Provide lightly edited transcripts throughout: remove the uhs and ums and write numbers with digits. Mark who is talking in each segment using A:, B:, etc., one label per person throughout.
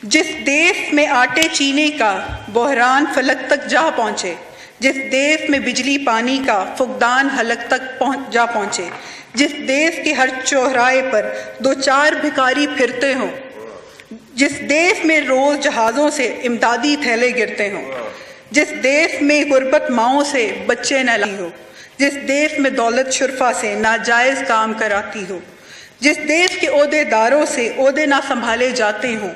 A: जिस देश में आटे चीनी का बहरान फलक तक जा पहुँचे, जिस देश में बिजली पानी का फुकदान हलक तक जा पहुँचे, जिस देश के हर चौराहे पर दो चार भिखारी फिरते हों, जिस देश में रोज़ जहाज़ों से इमदादी थैले गिरते हों, जिस देश में गुर्बत माओं से बच्चे न लाई हो, जिस देश में दौलत शुरफा से नाजायज़ काम कराती हो, जिस देश के ओहदेदारों से ओहदे ना संभाले जाते हों,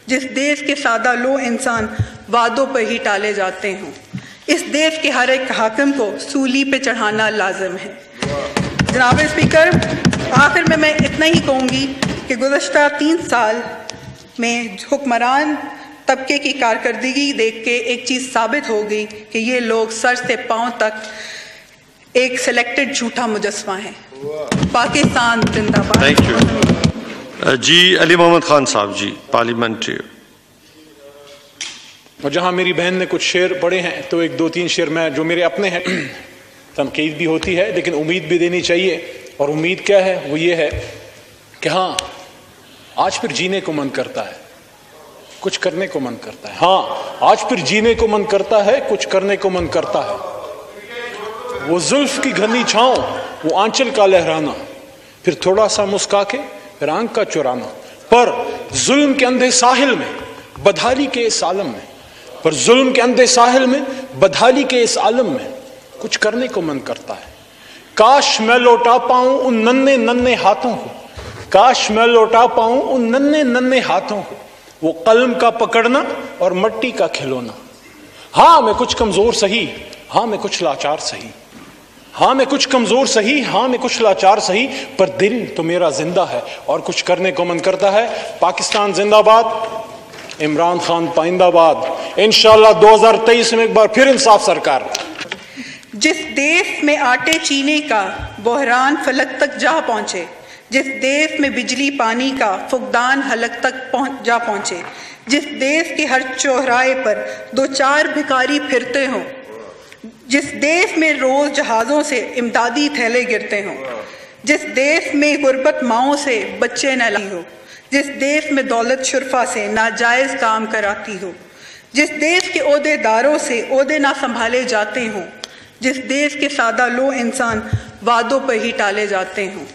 A: जिस देश के सादा लो इंसान वादों पर ही टाले जाते हों, इस देश के हर एक हाकिम को सूली पे चढ़ाना लाजिम है। जनाब स्पीकर, आखिर में मैं इतना ही कहूँगी कि गुज़श्ता 3 साल में हुक्मरान तबके की कारकर्दगी देख के एक चीज़ साबित हो गई कि ये लोग सर से पाँव तक एक सिलेक्टेड झूठा मुजस्मा है। पाकिस्तान जिंदाबाद।
B: थैंक यू जी। अली मोहम्मद खान साहब जी, पार्लियामेंट्री।
C: और जहाँ मेरी बहन ने कुछ शेर पढ़े हैं तो एक 2-3 शेर मैं जो मेरे अपने हैं, तनकीद भी होती है लेकिन उम्मीद भी देनी चाहिए। और उम्मीद क्या है? वो ये है कि हाँ, आज फिर जीने को मन करता है, कुछ करने को मन करता है। हाँ, आज फिर जीने को मन करता है, कुछ करने को मन करता है। वो जुल्फ की घनी छांव, वो आंचल का लहराना, फिर थोड़ा सा मुस्का के फिर आंख का चुराना। पर जुल्म के अंधे साहिल में, बदहाली के इस आलम में, पर जुल्म के अंधे साहिल में, बदहाली के इस आलम में कुछ करने को मन करता है। काश मैं लौटा पाऊं उन नन्हे नन्हे हाथों को, काश मैं लौटा पाऊं उन नन्हे नन्हे हाथों को, वो कलम का पकड़ना और मट्टी का खिलौना। हाँ मैं कुछ कमजोर सही, हाँ मैं कुछ लाचार सही, हाँ मैं कुछ कमजोर सही, हाँ मैं कुछ लाचार सही, पर दिल तो मेरा जिंदा है और कुछ करने को मन करता है। पाकिस्तान जिंदाबाद, इमरान खान पाइंदाबाद। इंशाल्लाह 2023 में एक बार फिर इंसाफ सरकार।
A: जिस देश में आटे चीनी का बहरान फलक तक जा पहुँचे, जिस देश में बिजली पानी का फुकदान हलक तक जा पहुँचे, जिस देश के हर चौराहे पर 2-4 भिखारी फिरते हों, जिस देश में रोज़ जहाज़ों से इमदादी थैले गिरते हों, जिस देश में गुर्बत माओं से बच्चे न लाई हो, जिस देश में दौलत शुरफा से नाजायज़ काम कराती हो, जिस देश के ओहदेदारों से ओहदे ना संभाले जाते हों, जिस देश के सादा लो इंसान वादों पर ही टाले जाते हों,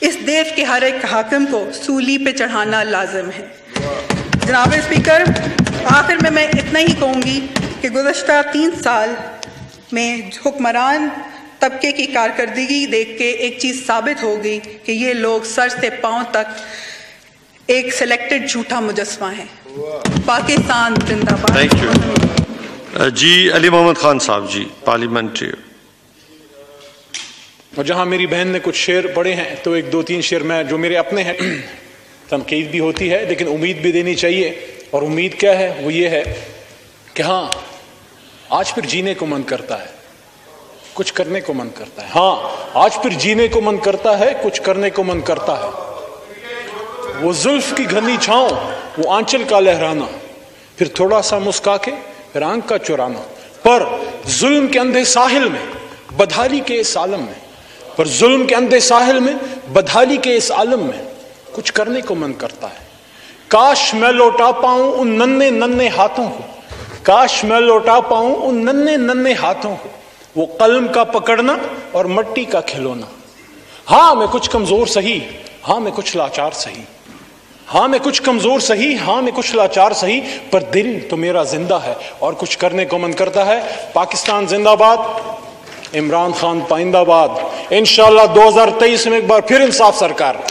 A: इस देश के हर एक हाकिम को सूली पे चढ़ाना लाजिम है। जनाब स्पीकर, आखिर में मैं इतना ही कहूँगी कि गुज़श्ता 3 साल में हुक्मरान तबके की कारकर्दगी देख के एक चीज़ साबित हो गई कि ये लोग सर से पाँव तक एक सिलेक्टेड झूठा मुजस्मा है। पाकिस्तान जिंदाबाद।
B: थैंक यू जी। अली मोहम्मद खान साहब जी, पार्लियामेंट्री।
C: और जहाँ मेरी बहन ने कुछ शेर पढ़े हैं तो एक 2-3 शेर मैं जो मेरे अपने हैं, तनकीद भी होती है लेकिन उम्मीद भी देनी चाहिए। और उम्मीद क्या है? वो ये है कि हाँ, आज फिर जीने को मन करता है, कुछ करने को मन करता है। हाँ, आज फिर जीने को मन करता है, कुछ करने को मन करता है। वो जुल्फ की घनी छांव, वो आंचल का लहराना, फिर थोड़ा सा मुस्का के फिर आंख का चुराना। पर जुल्म के अंधे साहिल में, बदहाली के इस आलम में, पर जुल्म के अंधे साहिल में, बदहाली के इस आलम में कुछ करने को मन करता है। काश मैं लौटा पाऊं उन नन्हे नन्हे हाथों को, काश मैं लौटा पाऊं उन नन्हे नन्हे हाथों को, वो कलम का पकड़ना और मट्टी का खिलौना। हाँ मैं कुछ कमजोर सही, हाँ मैं कुछ लाचार सही, हाँ मैं कुछ कमजोर सही, हाँ मैं कुछ लाचार सही, पर दिल तो मेरा जिंदा है और कुछ करने को मन करता है। पाकिस्तान जिंदाबाद, इमरान खान पाइंदाबाद। इंशाल्लाह 2023 में एक बार फिर इंसाफ सरकार।